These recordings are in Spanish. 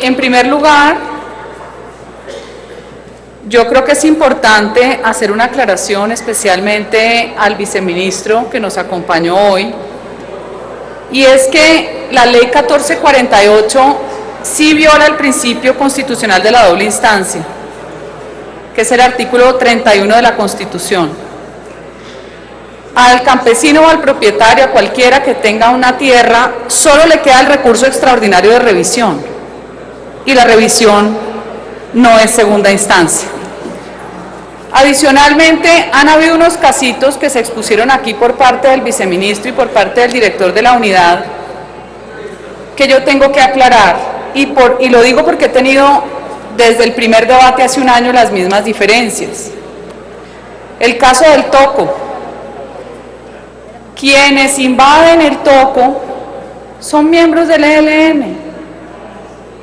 en primer lugar, yo creo que es importante hacer una aclaración especialmente al viceministro que nos acompañó hoy, y es que la ley 1448 sí viola el principio constitucional de la doble instancia, que es el artículo 31 de la Constitución. Al campesino o al propietario, a cualquiera que tenga una tierra, solo le queda el recurso extraordinario de revisión, y la revisión no es segunda instancia. Adicionalmente, han habido unos casitos que se expusieron aquí por parte del viceministro y por parte del director de la unidad, que yo tengo que aclarar, y lo digo porque he tenido desde el primer debate hace un año las mismas diferencias. El caso del Toco. Quienes invaden el Toco son miembros del ELN.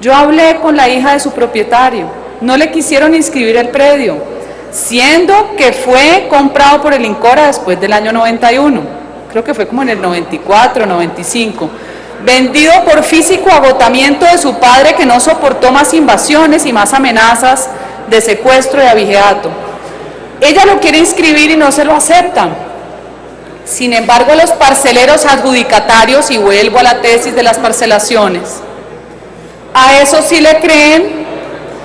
Yo hablé con la hija de su propietario, no le quisieron inscribir el predio, siendo que fue comprado por el INCORA después del año 91, creo que fue como en el 94, 95, vendido por físico agotamiento de su padre, que no soportó más invasiones y más amenazas de secuestro y abigeato. Ella lo quiere inscribir y no se lo aceptan. Sin embargo, los parceleros adjudicatarios, y vuelvo a la tesis de las parcelaciones, a eso sí le creen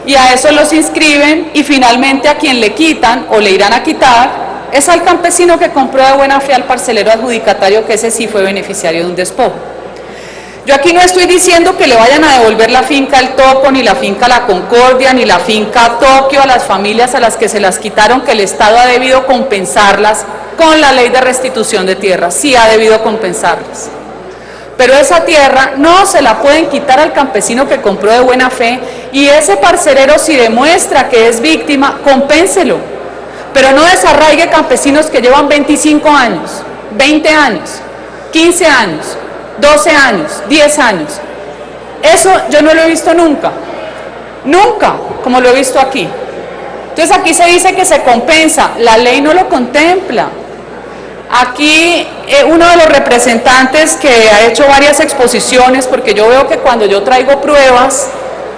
y a eso los inscriben, y finalmente a quien le quitan o le irán a quitar es al campesino que compró de buena fe al parcelero adjudicatario, que ese sí fue beneficiario de un despojo. Yo aquí no estoy diciendo que le vayan a devolver la finca El Toco, ni la finca La Concordia, ni la finca Tokio a las familias a las que se las quitaron, que el Estado ha debido compensarlas con la ley de restitución de tierras, sí ha debido compensarlas. Pero esa tierra no se la pueden quitar al campesino que compró de buena fe, y ese parcelero, si demuestra que es víctima, compénselo, pero no desarraigue campesinos que llevan 25 años, 20 años, 15 años, 12 años, 10 años. Eso yo no lo he visto nunca, nunca, como lo he visto aquí. Entonces aquí se dice que se compensa, la ley no lo contempla. Aquí uno de los representantes que ha hecho varias exposiciones, porque yo veo que cuando yo traigo pruebas,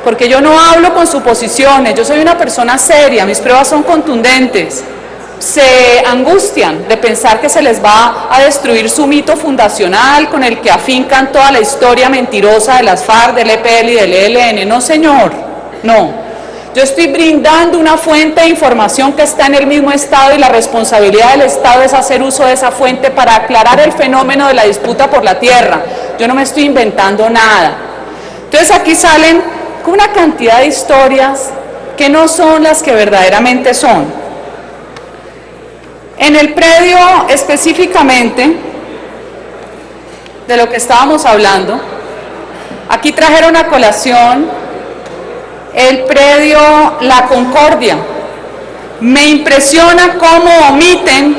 porque yo no hablo con suposiciones, yo soy una persona seria, mis pruebas son contundentes, se angustian de pensar que se les va a destruir su mito fundacional con el que afincan toda la historia mentirosa de las FARC, del EPL y del ELN. No, señor, no. Yo estoy brindando una fuente de información que está en el mismo Estado, y la responsabilidad del Estado es hacer uso de esa fuente para aclarar el fenómeno de la disputa por la tierra. Yo no me estoy inventando nada. Entonces aquí salen con una cantidad de historias que no son las que verdaderamente son. En el predio específicamente de lo que estábamos hablando, aquí trajeron a colación el predio La Concordia. Me impresiona cómo omiten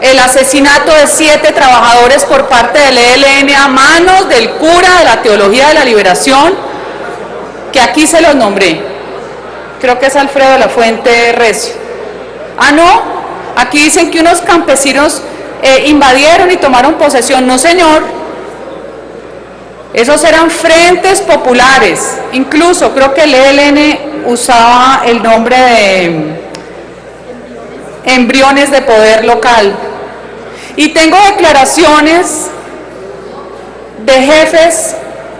el asesinato de 7 trabajadores por parte del ELN a manos del cura de la Teología de la Liberación, que aquí se los nombré. Creo que es Alfredo de la Fuente Recio. Ah, no, aquí dicen que unos campesinos invadieron y tomaron posesión. No, señor. Esos eran frentes populares, incluso creo que el ELN usaba el nombre de embriones de poder local. Y tengo declaraciones de jefes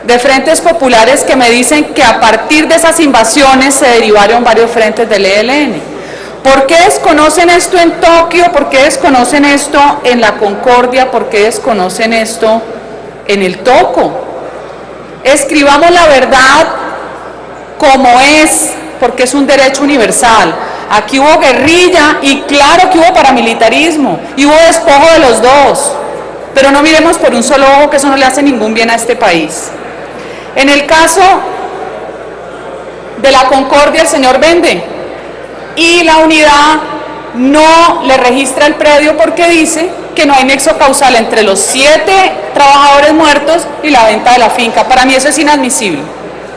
de frentes populares que me dicen que a partir de esas invasiones se derivaron varios frentes del ELN. ¿Por qué desconocen esto en Tokio? ¿Por qué desconocen esto en La Concordia? ¿Por qué desconocen esto en el Toco? Escribamos la verdad como es, porque es un derecho universal. Aquí hubo guerrilla y claro que hubo paramilitarismo y hubo despojo de los dos, pero no miremos por un solo ojo, que eso no le hace ningún bien a este país. En el caso de La Concordia, el señor vende y la unidad no le registra el predio porque dice que no hay nexo causal entre los 7 trabajadores muertos y la venta de la finca. Para mí eso es inadmisible.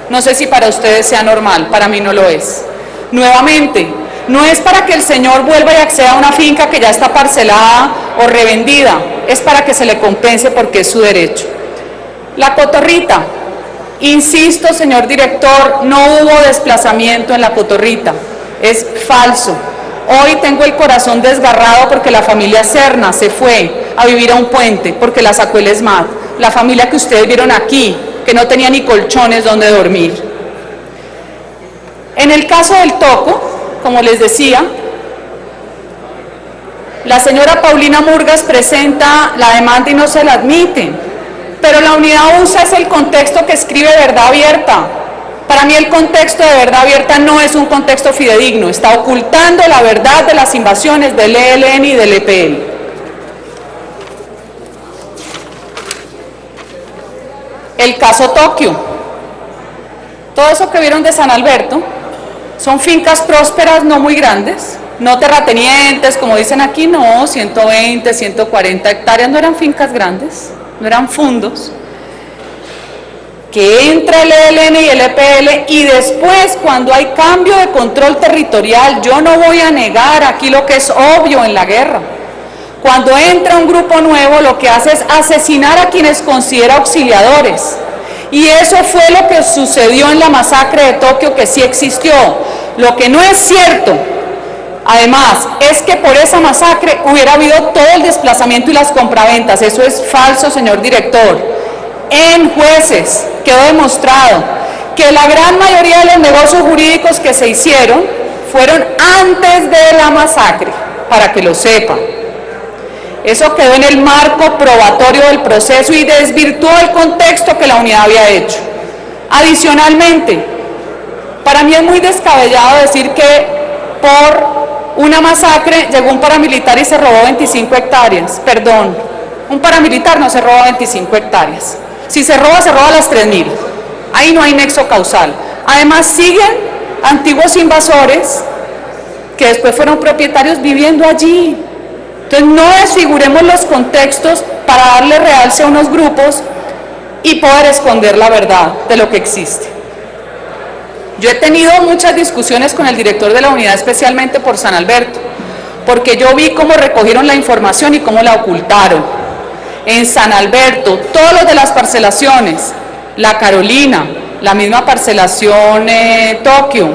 No sé si para ustedes sea normal, para mí no lo es. Nuevamente, no es para que el señor vuelva y acceda a una finca que ya está parcelada o revendida, es para que se le compense porque es su derecho. La Cotorrita, Insisto, señor director, no hubo desplazamiento en La Cotorrita, es falso. Hoy tengo el corazón desgarrado porque la familia Serna se fue a vivir a un puente, porque la sacó el ESMAD, la familia que ustedes vieron aquí, que no tenía ni colchones donde dormir. En el caso del Toco, como les decía, la señora Paulina Murgas presenta la demanda y no se la admiten, pero la unidad USA es el contexto que escribe Verdad Abierta. Para mí el contexto de Verdad Abierta no es un contexto fidedigno, está ocultando la verdad de las invasiones del ELN y del EPL. El caso Tokio. Todo eso que vieron de San Alberto son fincas prósperas no muy grandes, no terratenientes, como dicen aquí, no, 120, 140 hectáreas, no eran fincas grandes, no eran fundos, que entra el ELN y el EPL y después cuando hay cambio de control territorial, yo no voy a negar aquí lo que es obvio en la guerra, cuando entra un grupo nuevo lo que hace es asesinar a quienes considera auxiliadores, y eso fue lo que sucedió en la masacre de Tokio, que sí existió. Lo que no es cierto, además, es que por esa masacre hubiera habido todo el desplazamiento y las compraventas. Eso es falso, señor director. En jueces quedó demostrado que la gran mayoría de los negocios jurídicos que se hicieron fueron antes de la masacre, para que lo sepan. Eso quedó en el marco probatorio del proceso y desvirtuó el contexto que la unidad había hecho. Adicionalmente, para mí es muy descabellado decir que por una masacre llegó un paramilitar y se robó 25 hectáreas. Perdón, un paramilitar no se roba 25 hectáreas. Si se roba las 3.000. Ahí no hay nexo causal. Además siguen antiguos invasores que después fueron propietarios viviendo allí. Entonces no desfiguremos los contextos para darle realce a unos grupos y poder esconder la verdad de lo que existe. Yo he tenido muchas discusiones con el director de la unidad, especialmente por San Alberto, porque yo vi cómo recogieron la información y cómo la ocultaron. En San Alberto, todos los de las parcelaciones, la Carolina, la misma parcelación Tokio,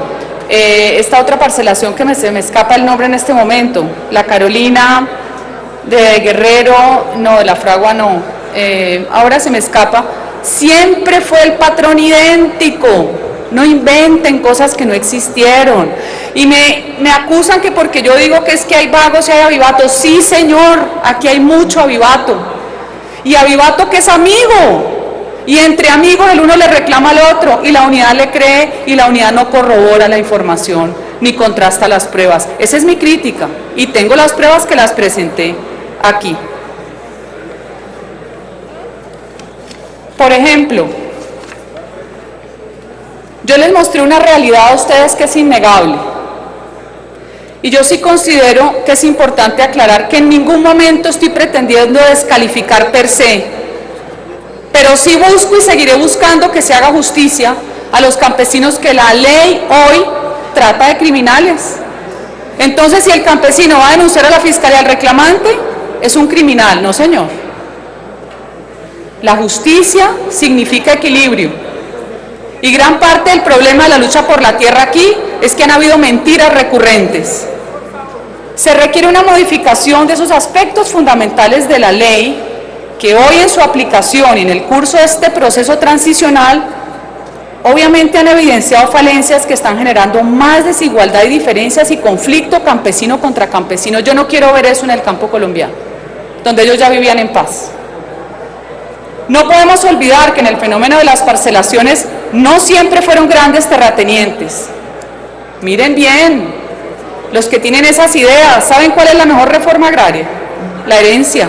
esta otra parcelación que se me escapa el nombre en este momento, la Carolina de Guerrero, no, de la Fragua no, ahora se me escapa, siempre fue el patrón idéntico. No inventen cosas que no existieron. Y me acusan que porque yo digo que es que hay vagos y hay avivatos. Sí, señor, aquí hay mucho avivato. Y avivato que es amigo. Y entre amigos el uno le reclama al otro y la unidad le cree y la unidad no corrobora la información ni contrasta las pruebas. Esa es mi crítica. Y tengo las pruebas que las presenté aquí. Por ejemplo, yo les mostré una realidad a ustedes que es innegable. Y yo sí considero que es importante aclarar que en ningún momento estoy pretendiendo descalificar per se, pero sí busco y seguiré buscando que se haga justicia a los campesinos que la ley hoy trata de criminales. Entonces, si el campesino va a denunciar a la fiscalía al reclamante, es un criminal. No, señor. La justicia significa equilibrio. Y gran parte del problema de la lucha por la tierra aquí es que han habido mentiras recurrentes. Se requiere una modificación de esos aspectos fundamentales de la ley que hoy en su aplicación y en el curso de este proceso transicional obviamente han evidenciado falencias que están generando más desigualdad y diferencias y conflicto campesino contra campesino. Yo no quiero ver eso en el campo colombiano, donde ellos ya vivían en paz. No podemos olvidar que en el fenómeno de las parcelaciones no siempre fueron grandes terratenientes. Miren bien, los que tienen esas ideas, ¿saben cuál es la mejor reforma agraria? La herencia.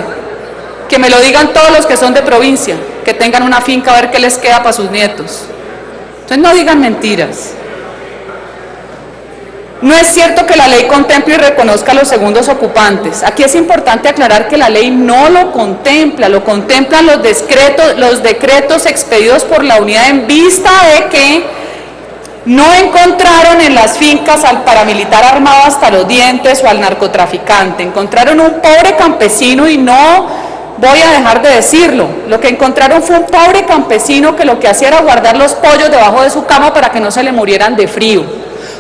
Que me lo digan todos los que son de provincia, que tengan una finca a ver qué les queda para sus nietos. Entonces no digan mentiras. No es cierto que la ley contemple y reconozca a los segundos ocupantes. Aquí es importante aclarar que la ley no lo contempla, lo contemplan los decretos expedidos por la unidad en vista de que no encontraron en las fincas al paramilitar armado hasta los dientes o al narcotraficante. Encontraron un pobre campesino y no voy a dejar de decirlo. Lo que encontraron fue un pobre campesino que lo que hacía era guardar los pollos debajo de su cama para que no se le murieran de frío.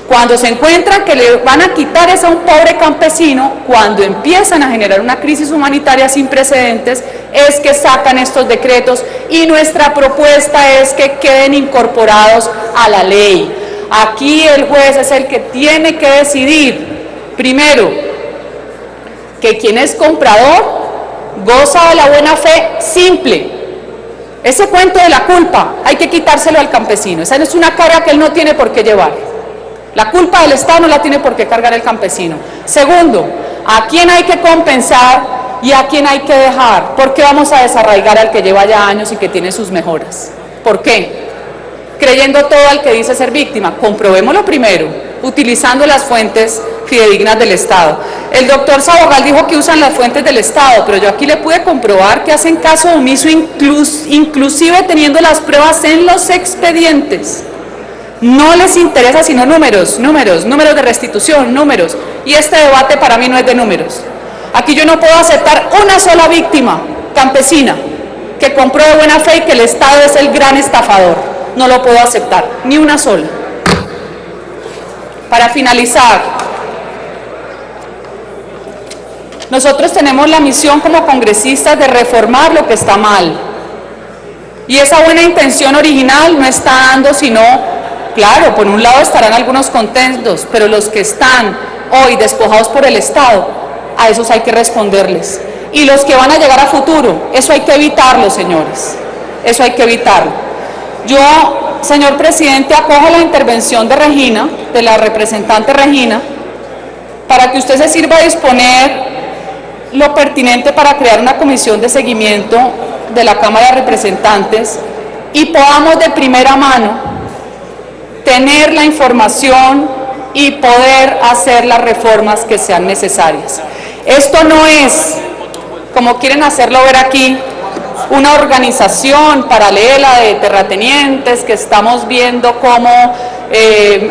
Cuando se encuentran que le van a quitar eso a un pobre campesino, cuando empiezan a generar una crisis humanitaria sin precedentes, es que sacan estos decretos y nuestra propuesta es que queden incorporados a la ley. Aquí el juez es el que tiene que decidir, primero, que quien es comprador goza de la buena fe simple. Ese cuento de la culpa hay que quitárselo al campesino. Esa es una carga que él no tiene por qué llevar. La culpa del Estado no la tiene por qué cargar el campesino. Segundo, ¿a quién hay que compensar y a quién hay que dejar? ¿Por qué vamos a desarraigar al que lleva ya años y que tiene sus mejoras? ¿Por qué? Creyendo todo al que dice ser víctima. Comprobémoslo primero, utilizando las fuentes fidedignas del Estado. El doctor Sabogal dijo que usan las fuentes del Estado, pero yo aquí le pude comprobar que hacen caso omiso, inclusive teniendo las pruebas en los expedientes. No les interesa sino números de restitución, números. Y este debate para mí no es de números. Aquí yo no puedo aceptar una sola víctima campesina que compró de buena fe y que el Estado es el gran estafador. No lo puedo aceptar, ni una sola. Para finalizar, nosotros tenemos la misión como congresistas de reformar lo que está mal. Y esa buena intención original no está dando sino... Claro, por un lado estarán algunos contentos, pero los que están hoy despojados por el Estado, a esos hay que responderles. Y los que van a llegar a futuro, eso hay que evitarlo, señores. Eso hay que evitarlo. Yo, señor presidente, acojo la intervención de Regina, de la representante Regina, para que usted se sirva a disponer lo pertinente para crear una comisión de seguimiento de la Cámara de Representantes y podamos de primera mano tener la información y poder hacer las reformas que sean necesarias. Esto no es, como quieren hacerlo ver aquí, una organización paralela de terratenientes que estamos viendo cómo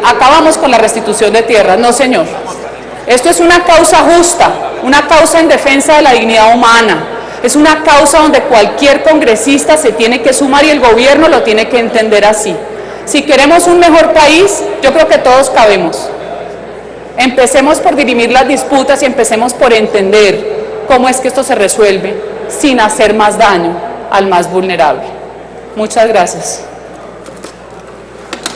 acabamos con la restitución de tierras. No, señor. Esto es una causa justa, una causa en defensa de la dignidad humana. Es una causa donde cualquier congresista se tiene que sumar y el gobierno lo tiene que entender así. Si queremos un mejor país, yo creo que todos cabemos. Empecemos por dirimir las disputas y empecemos por entender cómo es que esto se resuelve sin hacer más daño al más vulnerable. Muchas gracias.